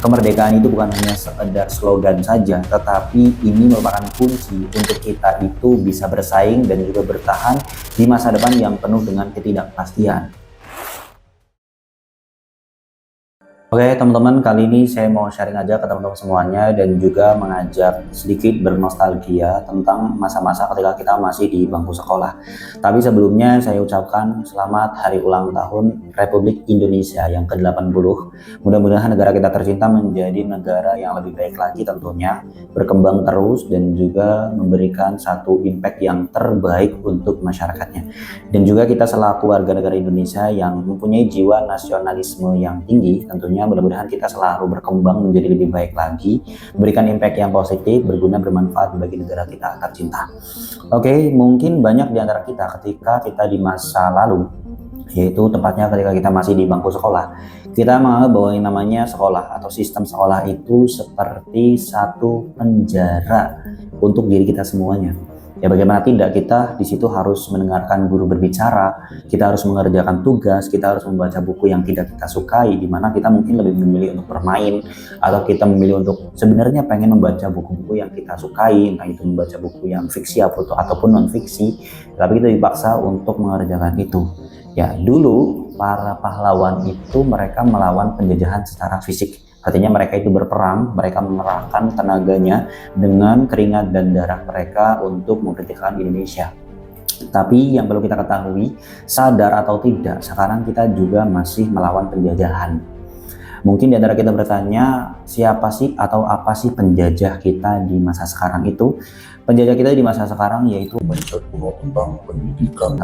kemerdekaan itu bukan hanya sekedar slogan saja, tetapi ini merupakan kunci untuk kita itu bisa bersaing dan juga bertahan di masa depan yang penuh dengan ketidakpastian. Oke teman-teman, kali ini saya mau sharing aja ke teman-teman semuanya dan juga mengajak sedikit bernostalgia tentang masa-masa ketika kita masih di bangku sekolah. Tapi sebelumnya saya ucapkan selamat hari ulang tahun Republik Indonesia yang ke-80. Mudah-mudahan negara kita tercinta menjadi negara yang lebih baik lagi tentunya, berkembang terus dan juga memberikan satu impact yang terbaik untuk masyarakatnya. Dan juga kita selaku warga negara Indonesia yang mempunyai jiwa nasionalisme yang tinggi, tentunya mudah-mudahan kita selalu berkembang menjadi lebih baik lagi, memberikan impact yang positif, berguna, bermanfaat bagi negara kita tercinta. Oke, mungkin banyak di antara kita ketika kita di masa lalu, yaitu tepatnya ketika kita masih di bangku sekolah, kita menganggap bahwa yang namanya sekolah atau sistem sekolah itu seperti satu penjara untuk diri kita semuanya. Ya bagaimana tidak, kita di situ harus mendengarkan guru berbicara, kita harus mengerjakan tugas, kita harus membaca buku yang tidak kita sukai, di mana kita mungkin lebih memilih untuk bermain, atau kita memilih untuk sebenarnya pengen membaca buku-buku yang kita sukai, entah itu membaca buku yang fiksi ataupun non fiksi, tapi kita dipaksa untuk mengerjakan itu. Ya dulu para pahlawan itu mereka melawan penjajahan secara fisik. Artinya mereka itu berperang, mereka mengerahkan tenaganya dengan keringat dan darah mereka untuk memerdekakan Indonesia. Tapi yang perlu kita ketahui, sadar atau tidak, sekarang kita juga masih melawan penjajahan. Mungkin di antara kita bertanya, siapa sih atau apa sih penjajah kita di masa sekarang itu? Penjajah kita di masa sekarang yaitu mindset kuno tentang pendidikan.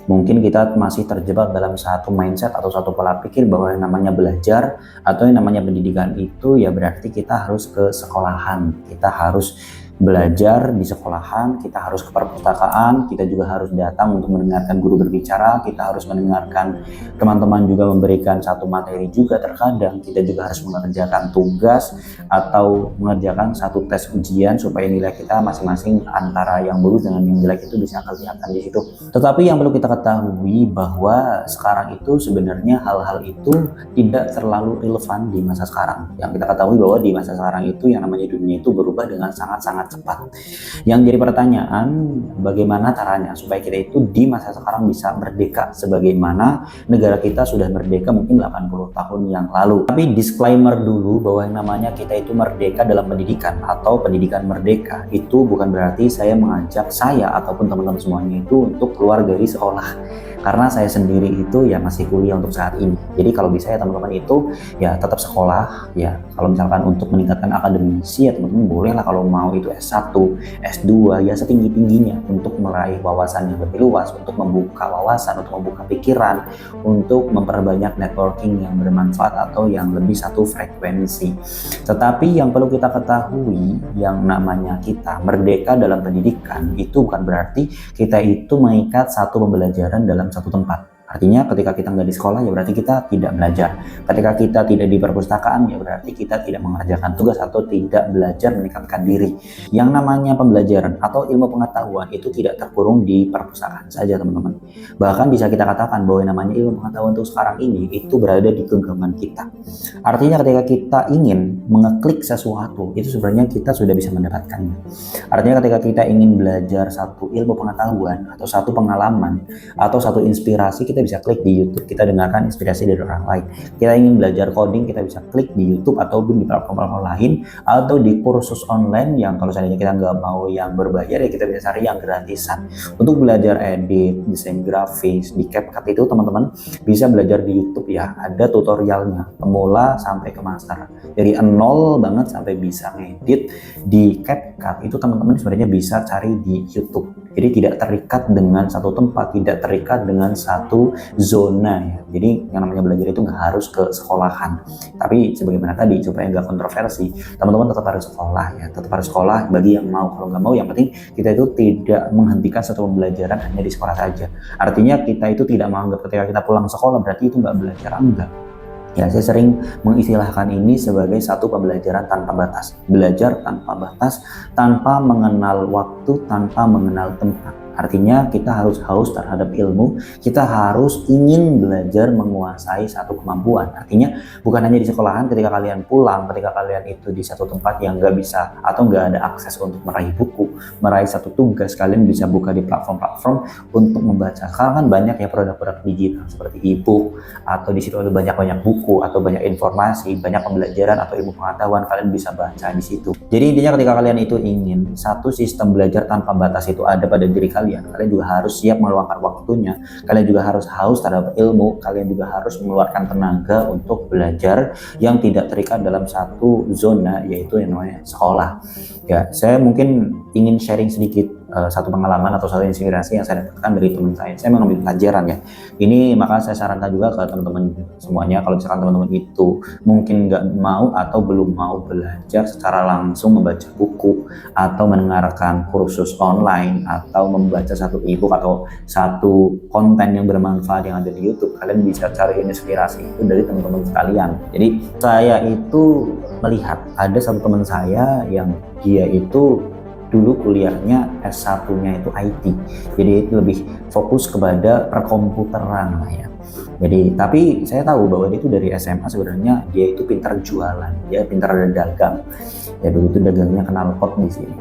Mungkin kita masih terjebak dalam satu mindset atau satu pola pikir bahwa yang namanya belajar atau yang namanya pendidikan itu ya berarti kita harus ke sekolahan, kita harus belajar di sekolahan, kita harus ke perpustakaan, kita juga harus datang untuk mendengarkan guru berbicara, kita harus mendengarkan teman-teman juga memberikan satu materi juga, terkadang kita juga harus mengerjakan tugas atau mengerjakan satu tes ujian supaya nilai kita masing-masing antara yang bagus dengan yang jelek itu bisa kelihatan di situ. Tetapi yang perlu kita ketahui bahwa sekarang itu sebenarnya hal-hal itu tidak terlalu relevan di masa sekarang. Yang kita ketahui bahwa di masa sekarang itu yang namanya dunia itu berubah dengan sangat-sangat cepat. Yang jadi pertanyaan, bagaimana caranya supaya kita itu di masa sekarang bisa merdeka sebagaimana negara kita sudah merdeka mungkin 80 tahun yang lalu. Tapi disclaimer dulu bahwa yang namanya kita itu merdeka dalam pendidikan atau pendidikan merdeka itu bukan berarti saya mengajak saya ataupun teman-teman semuanya itu untuk keluar dari sekolah. Karena saya sendiri itu ya masih kuliah untuk saat ini. Jadi kalau bisa ya teman-teman itu ya tetap sekolah ya. Kalau misalkan untuk meningkatkan akademisi ya teman-teman boleh lah kalau mau itu S1, S2 ya setinggi-tingginya untuk meraih wawasan yang lebih luas, untuk membuka wawasan, untuk membuka pikiran, untuk memperbanyak networking yang bermanfaat atau yang lebih satu frekuensi. Tetapi yang perlu kita ketahui yang namanya kita merdeka dalam pendidikan itu bukan berarti kita itu mengikat satu pembelajaran dalam satu tempat. Artinya ketika kita nggak di sekolah ya berarti kita tidak belajar. Ketika kita tidak di perpustakaan ya berarti kita tidak mengerjakan tugas atau tidak belajar meningkatkan diri. Yang namanya pembelajaran atau ilmu pengetahuan itu tidak terkurung di perpustakaan saja teman-teman. Bahkan bisa kita katakan bahwa yang namanya ilmu pengetahuan untuk sekarang ini itu berada di genggaman kita. Artinya ketika kita ingin mengeklik sesuatu itu sebenarnya kita sudah bisa mendapatkannya. Artinya ketika kita ingin belajar satu ilmu pengetahuan atau satu pengalaman atau satu inspirasi, kita bisa klik di YouTube, kita dengarkan inspirasi dari orang lain. Kita ingin belajar coding, kita bisa klik di YouTube ataupun di platform lain atau di kursus online yang kalau seandainya kita nggak mau yang berbayar ya kita bisa cari yang gratisan. Untuk belajar edit, desain grafis, di CapCut itu teman-teman bisa belajar di YouTube ya, ada tutorialnya pemula sampai ke master. Dari nol banget sampai bisa ngedit di CapCut itu teman-teman sebenarnya bisa cari di YouTube. Jadi tidak terikat dengan satu tempat, tidak terikat dengan satu zona ya. Jadi yang namanya belajar itu nggak harus ke sekolahan. Tapi sebagaimana tadi supaya nggak kontroversi, teman-teman tetap harus sekolah ya, tetap harus sekolah bagi yang mau. Kalau nggak mau, yang penting kita itu tidak menghentikan satu pembelajaran hanya di sekolah saja. Artinya kita itu tidak menganggap ketika kita pulang sekolah berarti itu nggak belajar, enggak. Ya, saya sering mengistilahkan ini sebagai satu pembelajaran tanpa batas. Belajar tanpa batas, tanpa mengenal waktu, tanpa mengenal tempat. Artinya kita harus haus terhadap ilmu, kita harus ingin belajar menguasai satu kemampuan. Artinya bukan hanya di sekolahan, ketika kalian pulang, ketika kalian itu di satu tempat yang nggak bisa atau nggak ada akses untuk meraih buku, meraih satu tugas, kalian bisa buka di platform-platform untuk membaca. Sekarang kan banyak ya produk-produk digital seperti e-book, atau di situ ada banyak-banyak buku atau banyak informasi, banyak pembelajaran atau ilmu pengetahuan, kalian bisa baca di situ. Jadi intinya ketika kalian itu ingin satu sistem belajar tanpa batas itu ada pada diri kalian juga harus siap meluangkan waktunya, kalian juga harus haus terhadap ilmu, kalian juga harus mengeluarkan tenaga untuk belajar yang tidak terikat dalam satu zona, yaitu yang namanya sekolah. Ya, saya mungkin ingin sharing sedikit satu pengalaman atau satu inspirasi yang saya dapatkan dari teman saya mengambil pelajaran ya. Ini maka saya sarankan juga ke teman-teman semuanya, kalau misalkan teman-teman itu mungkin nggak mau atau belum mau belajar secara langsung membaca buku atau mendengarkan kursus online atau membaca satu e-book atau satu konten yang bermanfaat yang ada di YouTube, kalian bisa cari inspirasi itu dari teman-teman sekalian. Jadi saya itu melihat ada satu teman saya yang dia itu dulu kuliahnya S1-nya itu IT, jadi itu lebih fokus kepada perkomputeran lah ya. Jadi tapi saya tahu bahwa dia itu dari SMA sebenarnya dia itu pintar jualan, dia pintar dagang. Ya dulu itu dagangnya knalpot di sini.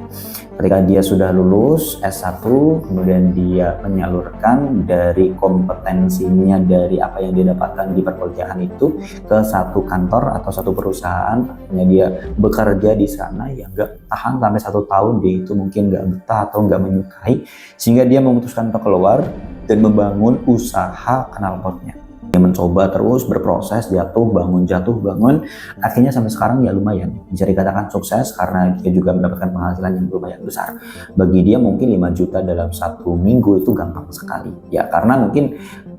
Ketika dia sudah lulus S1, kemudian dia menyalurkan dari kompetensinya dari apa yang dia dapatkan di perkuliahan itu ke satu kantor atau satu perusahaan. Hanya dia bekerja di sana ya nggak tahan sampai 1 tahun, dia itu mungkin nggak betah atau nggak menyukai, sehingga dia memutuskan untuk keluar dan membangun usaha knalpotnya. Dia mencoba terus berproses, jatuh bangun, akhirnya sampai sekarang ya lumayan bisa dikatakan sukses karena dia juga mendapatkan penghasilan yang lumayan besar. Bagi dia mungkin 5 juta dalam 1 minggu itu gampang sekali ya, karena mungkin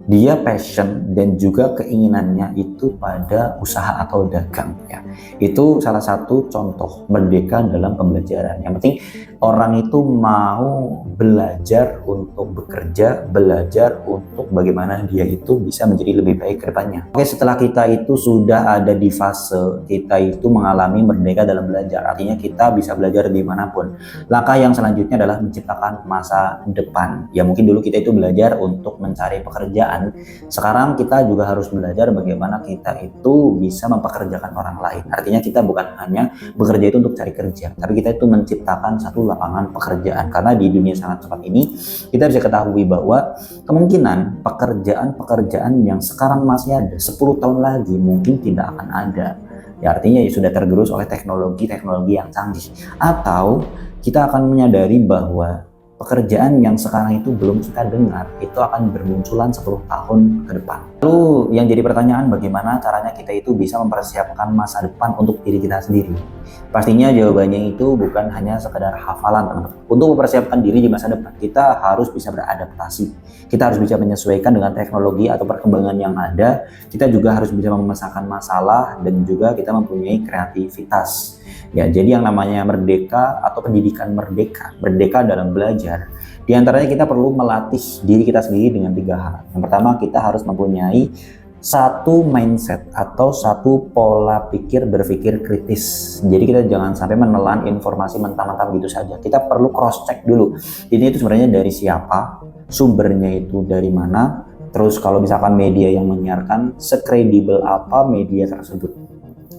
dia passion dan juga keinginannya itu pada usaha atau dagang ya. Itu salah satu contoh merdeka dalam pembelajaran. Yang penting orang itu mau belajar untuk bekerja, belajar untuk bagaimana dia itu bisa menjadi lebih baik ke depannya. Oke, setelah kita itu sudah ada di fase kita itu mengalami merdeka dalam belajar, artinya kita bisa belajar dimanapun. Langkah yang selanjutnya adalah menciptakan masa depan. Ya mungkin dulu kita itu belajar untuk mencari pekerjaan. Sekarang kita juga harus belajar bagaimana kita itu bisa mempekerjakan orang lain. Artinya kita bukan hanya bekerja itu untuk cari kerja, tapi kita itu menciptakan satu lapangan pekerjaan. Karena di dunia sangat cepat ini, kita bisa ketahui bahwa kemungkinan pekerjaan-pekerjaan yang sekarang masih ada 10 tahun lagi mungkin tidak akan ada. Ya artinya ya sudah tergerus oleh teknologi yang canggih. Atau kita akan menyadari bahwa pekerjaan yang sekarang itu belum kita dengar itu akan bermunculan 10 tahun ke depan. Lalu yang jadi pertanyaan, bagaimana caranya kita itu bisa mempersiapkan masa depan untuk diri kita sendiri? Pastinya jawabannya itu bukan hanya sekedar hafalan teman-teman. Untuk mempersiapkan diri di masa depan, kita harus bisa beradaptasi. Kita harus bisa menyesuaikan dengan teknologi atau perkembangan yang ada. Kita juga harus bisa memecahkan masalah dan juga kita mempunyai kreativitas. Ya, jadi yang namanya merdeka atau pendidikan merdeka dalam belajar, di antaranya kita perlu melatih diri kita sendiri dengan 3 hal. Yang pertama, kita harus mempunyai satu mindset atau satu pola berpikir kritis. Jadi kita jangan sampai menelan informasi mentah-mentah begitu saja. Kita perlu cross check dulu. Ini itu sebenarnya dari siapa, sumbernya itu dari mana, terus kalau misalkan media yang menyiarkan, sekredibel apa media tersebut.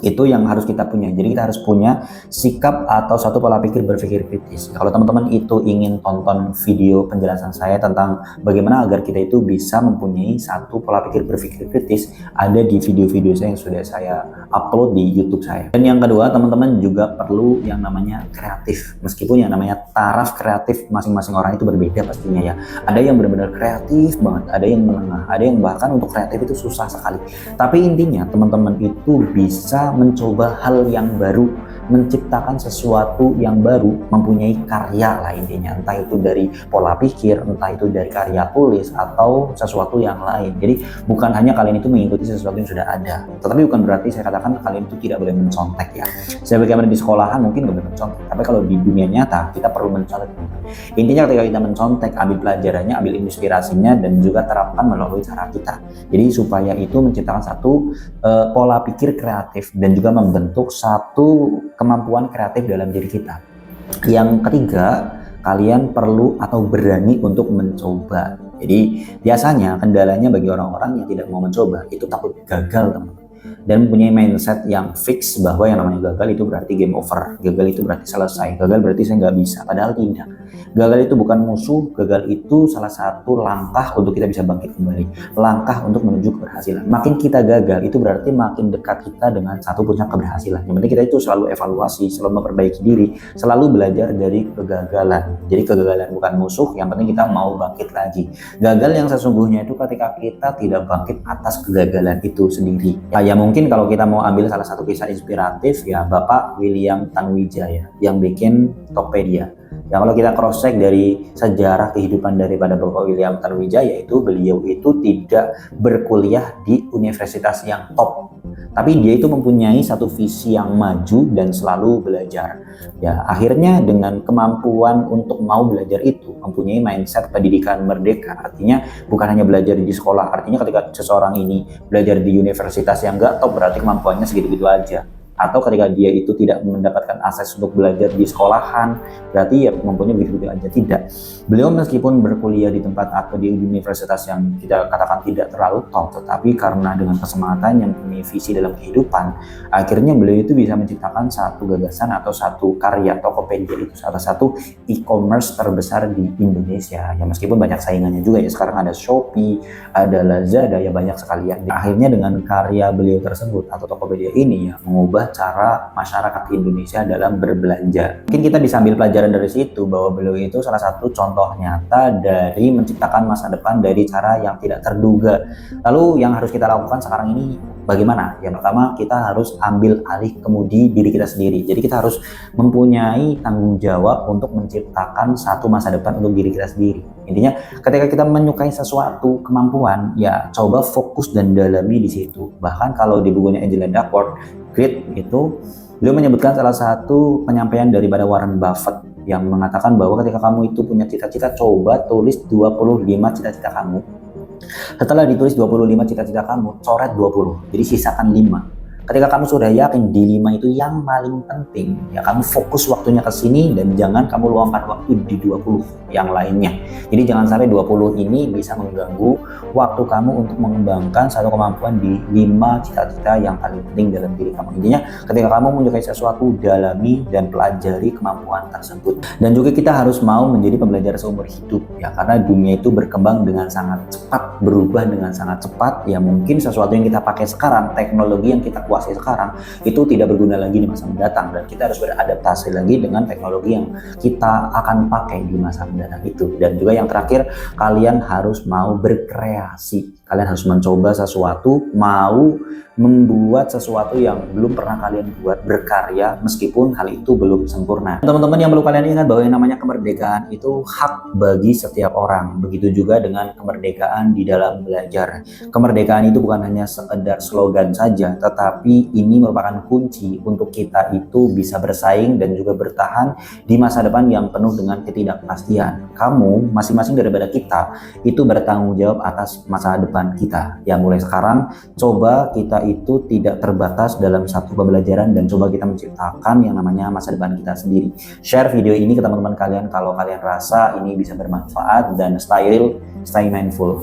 Itu yang harus kita punya. Jadi kita harus punya sikap atau satu pola berpikir kritis. Kalau teman-teman itu ingin tonton video penjelasan saya tentang bagaimana agar kita itu bisa mempunyai satu pola berpikir kritis, ada di video-video saya yang sudah saya upload di YouTube saya. Dan yang kedua, teman-teman juga perlu yang namanya kreatif. Meskipun yang namanya taraf kreatif masing-masing orang itu berbeda pastinya ya. Ada yang benar-benar kreatif banget, ada yang menengah, ada yang bahkan untuk kreatif itu susah sekali. Tapi intinya teman-teman itu bisa mencoba hal yang baru, menciptakan sesuatu yang baru, mempunyai karya lah intinya, entah itu dari pola pikir, entah itu dari karya tulis atau sesuatu yang lain. Jadi bukan hanya kalian itu mengikuti sesuatu yang sudah ada, tetapi bukan berarti saya katakan kalian itu tidak boleh mencontek ya. Saya bagaimana di sekolahan mungkin nggak boleh mencontek, tapi kalau di dunia nyata kita perlu mencontek. Intinya ketika kita mencontek, ambil pelajarannya, ambil inspirasinya, dan juga terapkan melalui cara kita. Jadi supaya itu menciptakan satu pola pikir kreatif dan juga membentuk satu kemampuan kreatif dalam diri kita. Yang ketiga, kalian perlu atau berani untuk mencoba. Jadi biasanya kendalanya bagi orang-orang yang tidak mau mencoba itu takut gagal, teman, dan mempunyai mindset yang fix bahwa yang namanya gagal itu berarti game over, gagal itu berarti selesai, gagal berarti saya nggak bisa. Padahal tidak. Gagal itu bukan musuh, gagal itu salah satu langkah untuk kita bisa bangkit kembali, langkah untuk menuju keberhasilan. Makin kita gagal itu berarti makin dekat kita dengan satu puncak keberhasilan. Yang penting kita itu selalu evaluasi, selalu memperbaiki diri, selalu belajar dari kegagalan. Jadi kegagalan bukan musuh, yang penting kita mau bangkit lagi. Gagal yang sesungguhnya itu ketika kita tidak bangkit atas kegagalan itu sendiri. Ya mungkin kalau kita mau ambil salah satu kisah inspiratif, ya Bapak William Tanuwijaya yang bikin Tokopedia. Ya kalau kita cross check dari sejarah kehidupan daripada Bapak William Tanuwijaya itu, beliau itu tidak berkuliah di universitas yang top, tapi dia itu mempunyai satu visi yang maju dan selalu belajar. Ya akhirnya dengan kemampuan untuk mau belajar itu, mempunyai mindset pendidikan merdeka, artinya bukan hanya belajar di sekolah. Artinya ketika seseorang ini belajar di universitas yang enggak top, berarti kemampuannya segitu-gitu aja. Atau ketika dia itu tidak mendapatkan akses untuk belajar di sekolahan, berarti ya kemampuannya begitu-begitu aja. Tidak. Beliau meskipun berkuliah di tempat atau di universitas yang kita katakan tidak terlalu top, tetapi karena dengan kesemangatan yang punya visi dalam kehidupan, akhirnya beliau itu bisa menciptakan satu gagasan atau satu karya. Tokopedia itu salah satu e-commerce terbesar di Indonesia. Ya meskipun banyak saingannya juga ya, sekarang ada Shopee, ada Lazada, ya banyak sekali ya. Akhirnya dengan karya beliau tersebut atau Tokopedia ini ya mengubah cara masyarakat Indonesia dalam berbelanja. Mungkin kita bisa ambil pelajaran dari situ bahwa beliau itu salah satu contoh nyata dari menciptakan masa depan dari cara yang tidak terduga. Lalu yang harus kita lakukan sekarang ini bagaimana? Yang pertama, kita harus ambil alih kemudi diri kita sendiri. Jadi kita harus mempunyai tanggung jawab untuk menciptakan satu masa depan untuk diri kita sendiri. Intinya ketika kita menyukai sesuatu kemampuan, ya coba fokus dan dalami di situ. Bahkan kalau di bukunya Angela Duckworth, Grit itu, beliau menyebutkan salah satu penyampaian daripada Warren Buffett yang mengatakan bahwa ketika kamu itu punya cita-cita, coba tulis 25 cita-cita kamu. Setelah ditulis 25 cita-cita kamu, coret 20, jadi sisakan 5. Ketika kamu sudah yakin di 5 itu yang paling penting, ya kamu fokus waktunya ke sini dan jangan kamu luangkan waktu di 20 yang lainnya. Jadi jangan sampai 20 ini bisa mengganggu waktu kamu untuk mengembangkan satu kemampuan di 5 cita-cita yang paling penting dalam diri kamu. Intinya ketika kamu menyukai sesuatu, dalami dan pelajari kemampuan tersebut. Dan juga kita harus mau menjadi pembelajar seumur hidup ya, karena dunia itu berkembang dengan sangat cepat, berubah dengan sangat cepat. Ya mungkin sesuatu yang kita pakai sekarang, teknologi yang kita kuasai sekarang itu tidak berguna lagi di masa mendatang, dan kita harus beradaptasi lagi dengan teknologi yang kita akan pakai di masa mendatang itu. Dan juga yang terakhir, kalian harus mau berkreasi, kalian harus mencoba sesuatu, mau membuat sesuatu yang belum pernah kalian buat, berkarya meskipun hal itu belum sempurna. Teman-teman yang perlu kalian ingat bahwa yang namanya kemerdekaan itu hak bagi setiap orang. Begitu juga dengan kemerdekaan di dalam belajar. Kemerdekaan itu bukan hanya sekedar slogan saja, tetapi ini merupakan kunci untuk kita itu bisa bersaing dan juga bertahan di masa depan yang penuh dengan ketidakpastian. Kamu, masing-masing daripada kita, itu bertanggung jawab atas masa depan kita. Ya mulai sekarang, coba kita itu tidak terbatas dalam satu pembelajaran dan coba kita menciptakan yang namanya masa depan kita sendiri. Share video ini ke teman-teman kalian kalau kalian rasa ini bisa bermanfaat, dan stay mindful.